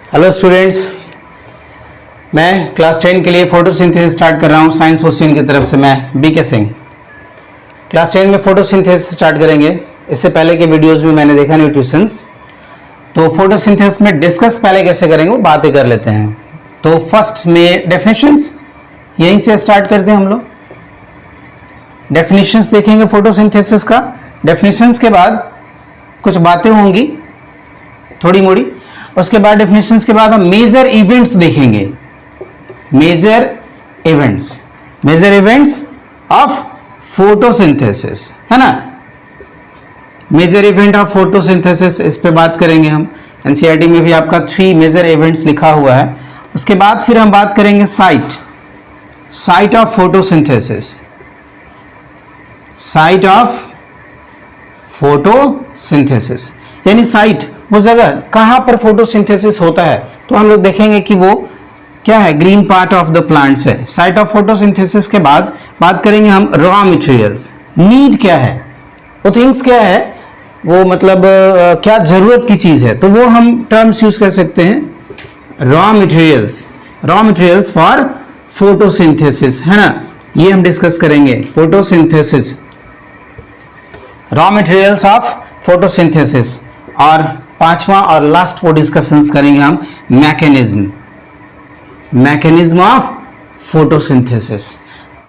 Hello students, मैं class 10 के लिए फोटोसिंथेसिस स्टार्ट कर रहा हूँ साइंस ओशियन की तरफ से। मैं बीके सिंह। क्लास 10 में फोटोसिंथेसिस स्टार्ट करेंगे। इससे पहले के वीडियोस में मैंने देखा न्यूट्रिशंस, तो फोटोसिंथेसिस में डिस्कस पहले कैसे करेंगे वो बातें कर लेते हैं। तो फर्स्ट में डेफिनेशंस, यहीं से स्टार्ट करते हैं हम लोग। डेफिनेशंस देखेंगे फोटोसिंथेसिस का। डेफिनेशंस के बाद कुछ बातें होंगी थोड़ी मोड़ी। उसके बाद डेफिनेशंस के बाद हम मेजर इवेंट्स देखेंगे। मेजर इवेंट्स ऑफ फोटोसिंथेसिस, है ना। मेजर इवेंट ऑफ फोटोसिंथेसिस, इस पे बात करेंगे हम। एनसीईआरटी में भी आपका 3 मेजर इवेंट्स लिखा हुआ है। उसके बाद फिर हम बात करेंगे site of photosynthesis. Site of photosynthesis यानी साइट, वो जगह कहां पर फोटोसिंथेसिस होता है। तो हम लोग देखेंगे कि वो क्या है, green part of the plants है। साइट ऑफ फोटोसिंथेसिस के बाद बात करेंगे हम रॉ मटेरियल्स। नीड क्या है, वो थिंग्स क्या है, वो मतलब क्या जरूरत की चीज है। तो वो हम टर्म्स यूज कर सकते हैं, रॉ मटेरियल्स फॉर फोटोसिंथेसिस, है ना। ये हम डिस्कस करेंगे, photosynthesis, raw materials of photosynthesis. और पांचवा और लास्ट वो डिस्कशंस करेंगे हम mechanism of photosynthesis.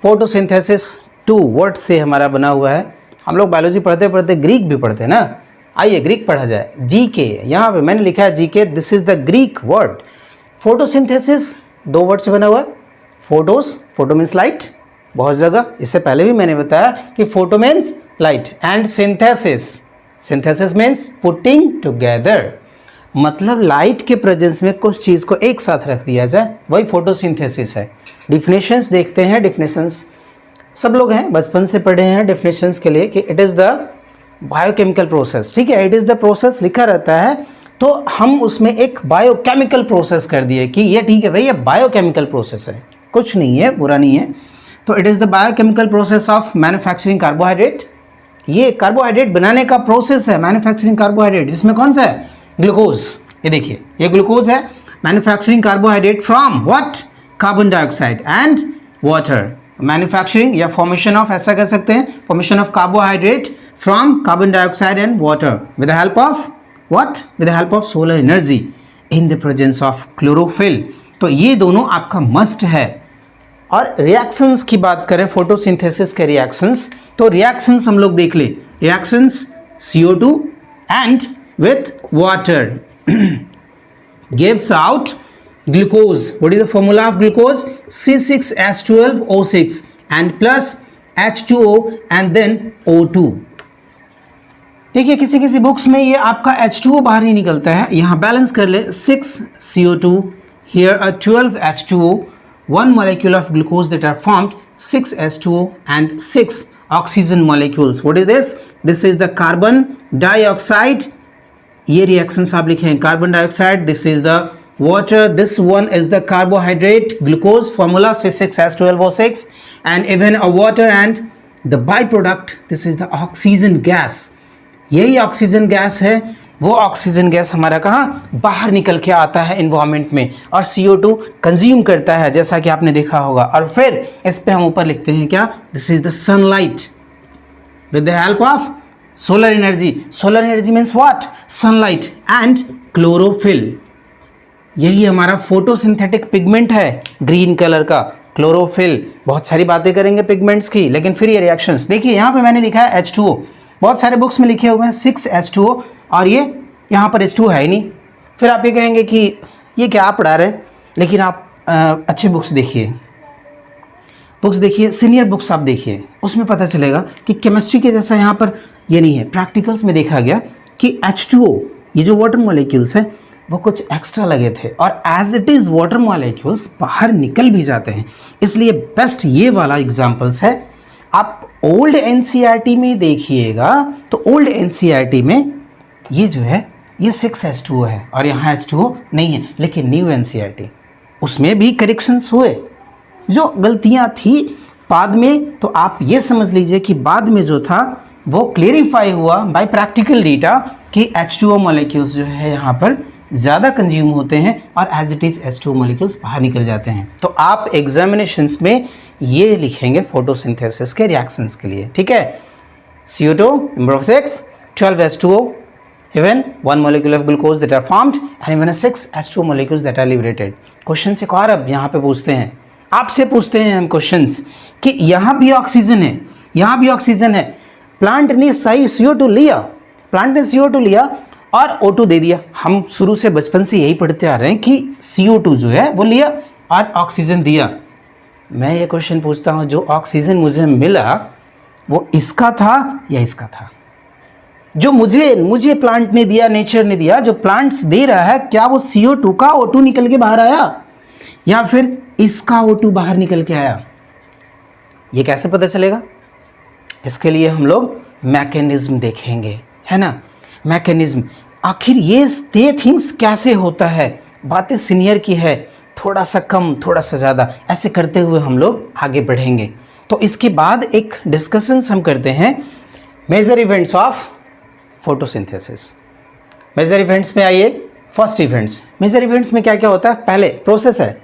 Photosynthesis 2 word से हमारा बना हुआ है। हम लोग बायोलॉजी पढ़ते पढ़ते ग्रीक भी पढ़ते हैं ना। आइए ग्रीक पढ़ा जाए। जीके, यहाँ पे मैंने लिखा है GK, this is the Greek word. Photosynthesis 2 word से बना हुआ है। फोटो मीन्स लाइट, बहुत जगह। इससे पहले भी मैंने बताया कि photo means light and synthesis means putting together, मतलब लाइट के प्रेजेंस में कुछ चीज़ को एक साथ रख दिया जाए, वही फोटोसिंथेसिस है। डिफिनेशंस देखते हैं। डिफिनेशंस सब लोग हैं, बचपन से पढ़े हैं डिफिनेशंस के लिए कि it is the biochemical process. ठीक है, इट इज़ द प्रोसेस लिखा रहता है, तो हम उसमें एक बायोकेमिकल प्रोसेस कर दिए कि ये ठीक है भाई, ये बायोकेमिकल प्रोसेस है, कुछ नहीं है, बुरा नहीं है। तो it is the biochemical process of manufacturing carbohydrate. ये कार्बोहाइड्रेट बनाने का प्रोसेस है, मैन्युफैक्चरिंग कार्बोहाइड्रेट, जिसमें कौन सा है, ग्लूकोज। ये देखिए, ये ग्लूकोज है। Manufacturing carbohydrate from what, carbon dioxide and water. Manufacturing या फॉर्मेशन ऑफ, ऐसा कह सकते हैं, formation of carbohydrate from carbon dioxide and water with the help of what, with the help of solar energy in the presence of chlorophyll. तो ये दोनों आपका must है। और रिएक्शंस की बात करें, फोटोसिंथेसिस के रिएक्शंस, तो रिएक्शंस हम लोग देख ले। Reactions CO2 and with water gives out glucose. What is the formula of glucose? C6H12O6 and plus H2O and then O2. देखिए किसी किसी बुक्स में ये आपका H2O बाहर ही निकलता है, यहाँ बैलेंस कर ले। 6 CO2 here a 12 H2O, 1 molecule of glucose that are formed, 6 H2O and 6 oxygen molecules. What is this? This is the carbon dioxide. ये रिएक्शंस आप लिखें, carbon dioxide, this is the water, this one is the carbohydrate, glucose, formula C6H12O6, and even a water and the byproduct, this is the oxygen gas. यही oxygen gas है। वो oxygen gas हमारा कहाँ बाहर निकल के आता है इन्वायरमेंट में, और CO2 कंज्यूम करता है, जैसा कि आपने देखा होगा। और फिर इस पे हम ऊपर लिखते हैं क्या, this is the sunlight with the help of solar energy. Solar energy means what, sunlight and chlorophyll. यही हमारा फोटोसिंथेटिक पिगमेंट है, ग्रीन कलर का क्लोरोफिल। बहुत सारी बातें करेंगे पिगमेंट्स की, लेकिन फिर ये रिएक्शंस देखिए। यहाँ पे मैंने लिखा है H2O, बहुत सारे बुक्स में लिखे हुए हैं 6H2O, और ये यहाँ पर H2O है ही नहीं। फिर आप ये कहेंगे कि ये क्या आप पढ़ा रहे हैं, लेकिन आप अच्छे बुक्स देखिए, सीनियर बुक्स आप देखिए, उसमें पता चलेगा कि केमिस्ट्री के जैसा यहाँ पर ये नहीं है। प्रैक्टिकल्स में देखा गया कि H2O, ये जो वाटर मॉलिक्यूल्स है, वो कुछ एक्स्ट्रा लगे थे, और as it is water molecules बाहर निकल भी जाते हैं। इसलिए बेस्ट ये वाला एग्जांपल्स है। आप ओल्ड NCERT में देखिएगा, तो ओल्ड NCERT में ये जो है ये 6H2O है और यहाँ H2O नहीं है। लेकिन न्यू NCERT उसमें भी करेक्शंस हुए, जो गलतियाँ थी बाद में, तो आप ये समझ लीजिए कि बाद में जो था वो क्लेरिफाई हुआ बाय प्रैक्टिकल डेटा कि H2O मॉलिक्यूल्स जो है यहाँ पर ज़्यादा कंज्यूम होते हैं और as it is H2 molecules बाहर निकल जाते हैं। तो आप एग्जामिनेशंस में ये लिखेंगे फोटोसिंथेसिस के रिएक्शंस के लिए, ठीक है। CO2 number of 6, 12 H2O, even 1 molecule of glucose that are formed and even 6 H2 molecules that are liberated। Question एक और अब यहाँ पे पूछते हैं, आपसे पूछते हैं हम क्वेश्चंस कि यहाँ भी ऑक्सीजन है, यहाँ भी ऑक्सीजन है, प्लांट ने सही CO2 लिया, प्लांट ने CO2 लिया और O2 दे दिया। हम शुरू से बचपन से यही पढ़ते आ रहे हैं कि CO2 जो है वो लिया और ऑक्सीजन दिया। मैं ये क्वेश्चन पूछता हूँ, जो ऑक्सीजन मुझे मिला वो इसका था या इसका था? जो मुझे प्लांट ने दिया, नेचर ने दिया, जो प्लांट्स दे रहा है, क्या वो CO2 का O2 निकल के बाहर आया या फिर इसका O2 बाहर निकल के आया? ये कैसे पता चलेगा? इसके लिए हम लोग मैकेनिज्म देखेंगे, है ना। मैकेनिज्म, आखिर ये थिंग्स कैसे होता है। बातें सीनियर की है, थोड़ा सा कम थोड़ा सा ज़्यादा, ऐसे करते हुए हम लोग आगे बढ़ेंगे। तो इसके बाद एक डिस्कशंस हम करते हैं major events of photosynthesis. Major events में आइए, फर्स्ट इवेंट्स। मेजर इवेंट्स में क्या क्या होता है? पहले प्रोसेस है,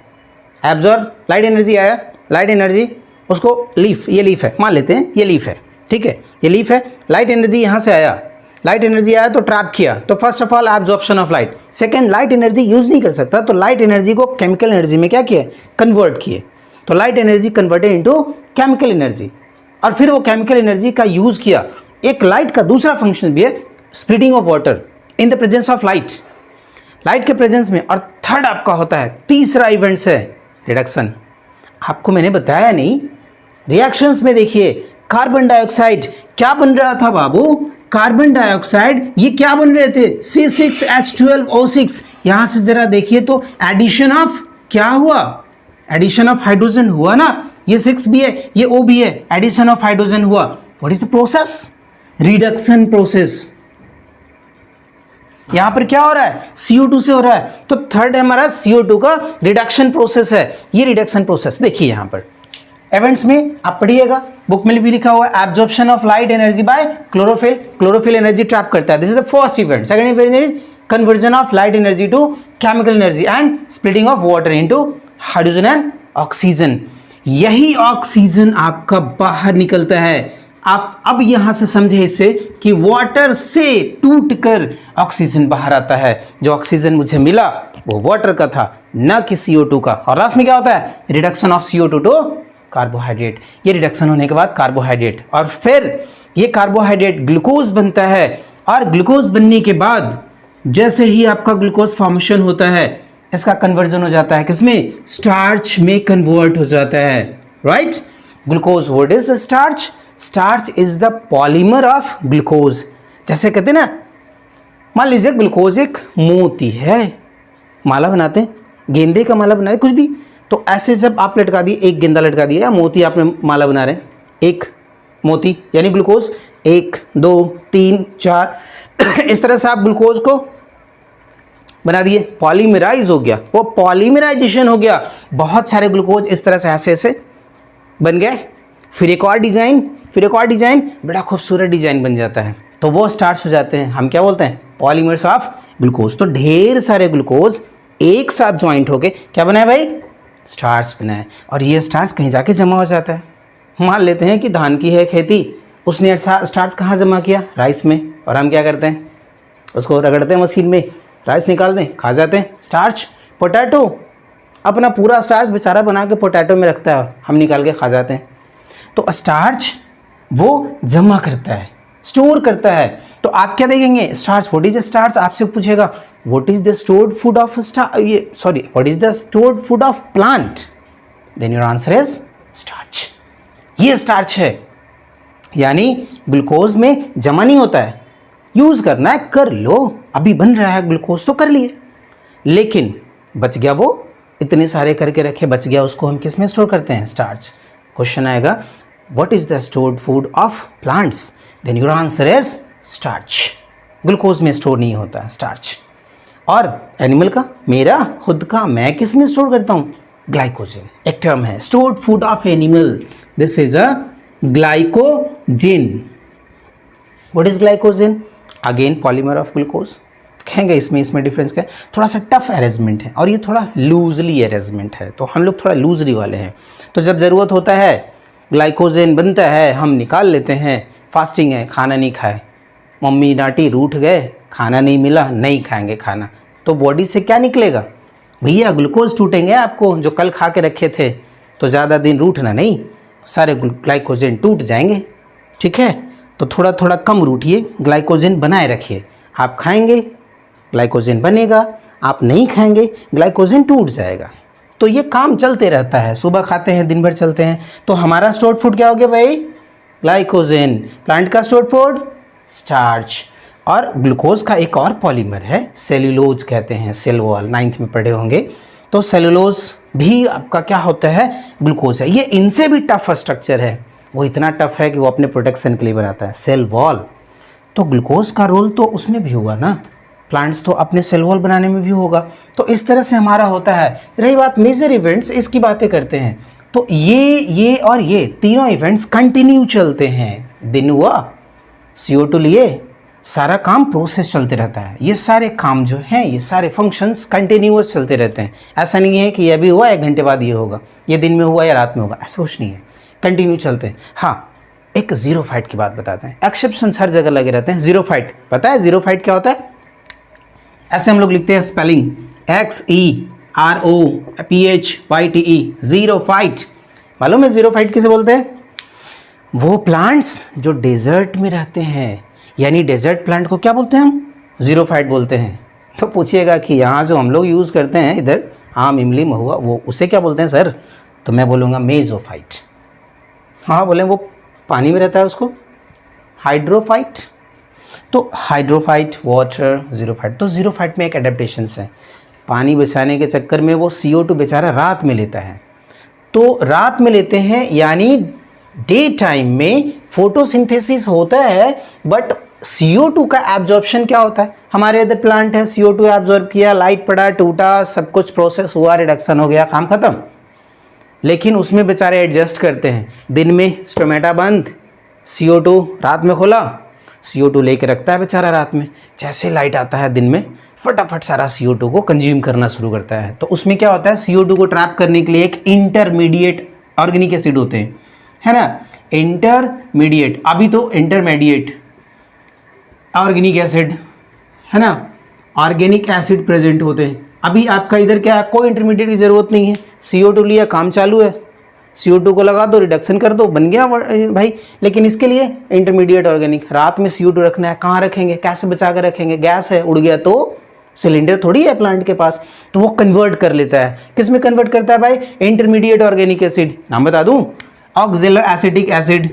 एब्जॉर्ब, लाइट एनर्जी आया, लाइट एनर्जी उसको लीफ, ये लीफ है, मान लेते हैं ये लीफ है, ठीक है, ये लीफ है, लाइट एनर्जी यहाँ से आया, लाइट एनर्जी आया तो ट्रैप किया, तो first of all absorption of light. Second, light energy use नहीं कर सकता तो लाइट एनर्जी को केमिकल एनर्जी में क्या किया, कन्वर्ट किए, तो light energy converted into chemical energy, और फिर वो केमिकल एनर्जी का यूज़ किया। एक लाइट का दूसरा फंक्शन भी है splitting of water in the presence of light, light के प्रेजेंस में। और थर्ड आपका होता है, तीसरा इवेंट्स है रिडक्शन। आपको मैंने बताया नहीं, रिएक्शंस में देखिए, कार्बन डाइऑक्साइड क्या बन रहा था बाबू, कार्बन डाइऑक्साइड ये क्या बन रहे थे, C6H12O6। यहाँ से जरा देखिए तो एडिशन ऑफ क्या हुआ, एडिशन ऑफ हाइड्रोजन हुआ ना, ये 6 भी है ये O भी है, एडिशन ऑफ हाइड्रोजन हुआ। What is the process? Reduction process. यहां पर क्या हो रहा है, CO2 से हो रहा है, तो थर्ड हमारा CO2 का रिडक्शन प्रोसेस है। ये रिडक्शन प्रोसेस देखिए यहां पर इवेंट्स में आप पढ़िएगा, बुक में भी लिखा हुआ है, absorption of light energy by chlorophyll, chlorophyll energy trap करता है, this is the first event. Second event is conversion of light energy to chemical energy and splitting of water into hydrogen and oxygen. यही oxygen आपका बाहर निकलता है। आप अब यहां से समझे इसे कि वाटर से टूटकर ऑक्सीजन बाहर आता है। जो ऑक्सीजन मुझे मिला वो वाटर का था, ना कि CO2 का। और लास्ट में क्या होता है, reduction of CO2 to carbohydrate. ये रिडक्शन होने के बाद कार्बोहाइड्रेट, और फिर ये कार्बोहाइड्रेट ग्लूकोज बनता है, और ग्लूकोज बनने के बाद जैसे ही आपका ग्लूकोज फॉर्मेशन होता है, इसका कन्वर्जन हो जाता है किसमें, स्टार्च में कन्वर्ट हो जाता है, right. Glucose, what is starch? Starch is the polymer of glucose. जैसे कहते हैं ना, मान लीजिए ग्लूकोज एक मोती है, माला बनाते हैं, गेंदे का माला बनाते कुछ भी, तो ऐसे जब आप लटका दिए, एक गेंदा लटका दिया, मोती आपने माला बना रहे हैं, एक मोती यानी ग्लूकोज, 1 2 3 4 इस तरह से आप ग्लूकोज को बना दिए, पॉलीमराइज हो गया, वो पॉलीमराइजेशन हो गया, बहुत सारे ग्लूकोज इस तरह से ऐसे ऐसे बन गए। फिर एक और डिजाइन, फिर एक और डिजाइन, बड़ा खूबसूरत डिजाइन बन जाता है, तो वो स्टार्च हो जाते हैं। हम क्या बोलते हैं, पॉलीमर्स ऑफ ग्लूकोज। तो ढेर सारे ग्लूकोज एक साथ ज्वाइंट होके क्या बनाए भाई, स्टार्च बनाए, और ये स्टार्च कहीं जाके जमा हो जाता है। मान लेते हैं कि धान की है खेती, उसने स्टार्च कहाँ जमा किया, राइस में, और हम क्या करते हैं, उसको रगड़ते हैं मशीन में, राइस निकाल दें, खा जाते हैं। स्टार्च, पोटैटो अपना पूरा स्टार्च बेचारा बना के पोटैटो में रखता है, हम निकाल के खा जाते हैं। तो स्टार्च वो जमा करता है, स्टोर करता है। तो आप क्या देखेंगे, स्टार्च, व्हाट इज स्टार्च, आपसे पूछेगा what is the stored food of what is the stored food of plant, then your answer is starch. ये स्टार्च है, यानी ग्लूकोज में जमा नहीं होता है, यूज करना है कर लो, अभी बन रहा है ग्लूकोज तो कर लिए, लेकिन बच गया वो, इतने सारे करके रखे बच गया, उसको हम किस में स्टोर करते हैं, स्टार्च। क्वेश्चन आएगा what is the stored food of plants, then your answer is starch. Glucose में स्टोर नहीं होता है स्टार्च। और एनिमल का, मेरा खुद का, मैं किस में स्टोर करता हूँ, ग्लाइकोजन। एक टर्म है stored food of animal, this is a glycogen. What is glycogen, again polymer of glucose. कहेंगे इसमें डिफरेंस क्या है, थोड़ा सा टफ अरेंजमेंट है और ये थोड़ा लूजली अरेंजमेंट है, तो हम लोग थोड़ा लूजली वाले हैं। तो जब ज़रूरत होता है ग्लाइकोजन बनता है, हम निकाल लेते हैं। फास्टिंग है, खाना नहीं खाए, मम्मी डांटी, रूठ गए, खाना नहीं मिला, नहीं खाएंगे खाना, तो बॉडी से क्या निकलेगा भैया, ग्लूकोज टूटेंगे आपको, जो कल खा के रखे थे। तो ज़्यादा दिन रूठना नहीं, सारे ग्लाइकोजन टूट जाएंगे, ठीक है। तो थोड़ा थोड़ा कम रूठिए, ग्लाइकोजन बनाए रखिए। आप खाएंगे ग्लाइकोजन बनेगा, आप नहीं खाएंगे ग्लाइकोजन टूट जाएगा। तो ये काम चलते रहता है, सुबह खाते हैं दिन भर चलते हैं। तो हमारा स्टोर्ड फूड क्या हो गया भाई, ग्लाइकोजन। प्लांट का स्टोर्ड फूड स्टार्च। और ग्लूकोज का एक और पॉलीमर है, सेल्यूलोज कहते हैं, सेल वॉल, 9th में पढ़े होंगे। तो सेल्यूलोज भी आपका क्या होता है, ग्लूकोज है। ये इनसे भी टफ स्ट्रक्चर है, वो इतना टफ है कि वो अपने प्रोटेक्शन के लिए बनाता है, सेल वॉल। तो ग्लूकोज का रोल तो उसमें भी हुआ ना, प्लांट्स तो अपने सेल वॉल बनाने में भी होगा। तो इस तरह से हमारा होता है। रही बात मेजर इवेंट्स, इसकी बातें करते हैं। तो ये और ये तीनों इवेंट्स कंटिन्यू चलते हैं। दिन हुआ, CO2 लिए, सारा काम प्रोसेस चलते रहता है। ये सारे काम जो हैं, ये सारे फंक्शंस कंटिन्यूअस चलते रहते हैं। ऐसा नहीं है कि ये अभी हुआ 1 घंटे बाद ये होगा, ये दिन में हुआ या रात में होगा, ऐसा कुछ नहीं है, कंटिन्यू चलते हैं। हाँ, एक जीरो फाइट की बात बताते हैं। एक्सेप्शंस हर जगह लगे रहते हैं। जीरो फाइट पता है, जीरो फाइट क्या होता है? ऐसे हम लोग लिखते हैं स्पेलिंग, XEROPHYTE, जीरो फाइट। मालूम है जीरो फाइट किसे बोलते हैं? वो प्लांट्स जो डेजर्ट में रहते हैं, यानी डेजर्ट प्लांट को क्या बोलते हैं हम? जीरो फाइट बोलते हैं। तो पूछिएगा कि यहाँ जो हम लोग यूज़ करते हैं इधर आम, इमली, महुआ, वो उसे क्या बोलते हैं सर? तो मैं बोलूँगा मेसोफाइट। हाँ बोले, वो पानी में रहता है उसको हाइड्रोफाइट। तो हाइड्रोफाइट, वाटर, जीरोफाइट। तो जीरोफाइट में एक एडेप्टेशंस है, पानी बचाने के चक्कर में वो CO2 बेचारा रात में लेता है। तो रात में लेते हैं, यानी डे टाइम में फोटोसिंथेसिस होता है, बट CO2 का एब्जॉर्प्शन क्या होता है? हमारे इधर प्लांट है, CO2 एब्जॉर्ब किया, लाइट पड़ा, टूटा, सब कुछ प्रोसेस हुआ, रिडक्शन हो गया, काम खत्म। लेकिन उसमें बेचारे एडजस्ट करते हैं, दिन में स्टोमेटा बंद, CO2 रात में खोला, CO2 लेके रखता है बेचारा रात में। जैसे लाइट आता है दिन में, फटाफट सारा CO2 को कंज्यूम करना शुरू करता है। तो उसमें क्या होता है, CO2 को ट्रैप करने के लिए एक इंटरमीडिएट ऑर्गेनिक एसिड होते हैं, है ना, इंटरमीडिएट। अभी तो इंटरमीडिएट ऑर्गेनिक एसिड, है ना, ऑर्गेनिक एसिड प्रेजेंट होते हैं। अभी आपका इधर क्या है, कोई इंटरमीडिएट की ज़रूरत नहीं है, CO2 लिया, काम चालू है, CO2 को लगा दो, रिडक्शन कर दो, बन गया भाई। लेकिन इसके लिए इंटरमीडिएट ऑर्गेनिक, रात में CO2 रखना है, कहाँ रखेंगे, कैसे बचा कर रखेंगे? गैस है, उड़ गया तो सिलेंडर थोड़ी है प्लांट के पास, तो वो कन्वर्ट कर लेता है। किस में कन्वर्ट करता है भाई? Intermediate organic acid. नाम बता दूं, ऑक्जेलोएसिटिक एसिड,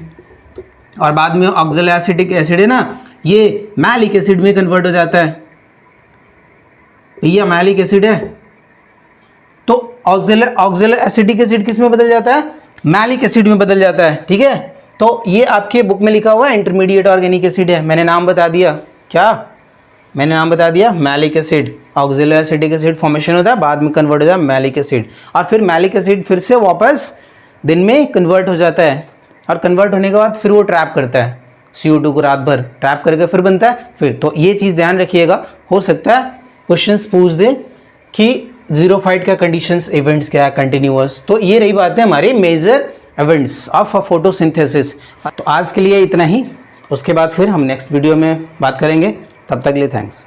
और बाद में ऑक्जेलोएसिटिक एसिड है ना, ये मैलिक एसिड में कन्वर्ट हो जाता है। भैया मैलिक एसिड है तो ऑक्जेलोएसिटिक एसिड किस में बदल जाता है? मैलिक एसिड में बदल जाता है, ठीक है। तो ये आपके बुक में लिखा हुआ है इंटरमीडिएट ऑर्गेनिक एसिड है। मैंने नाम बता दिया, क्या मैंने नाम बता दिया? Malic acid. Oxaloacetic acid formation होता है, बाद में कन्वर्ट हो जाता है मैलिक एसिड, और फिर मैलिक एसिड फिर से वापस दिन में कन्वर्ट हो जाता है, और कन्वर्ट होने के बाद फिर वो ट्रैप करता है CO2 को, रात भर ट्रैप करके फिर बनता है फिर। तो ये चीज़ ध्यान रखिएगा, हो सकता है क्वेश्चंस पूछ दे कि जीरो फाइट का कंडीशंस इवेंट्स क्या है, कंटिन्यूअस। तो ये रही बात है हमारी मेजर इवेंट्स ऑफ फोटोसिंथेसिस। तो आज के लिए इतना ही, उसके बाद फिर हम नेक्स्ट वीडियो में बात करेंगे। तब तक के लिए थैंक्स।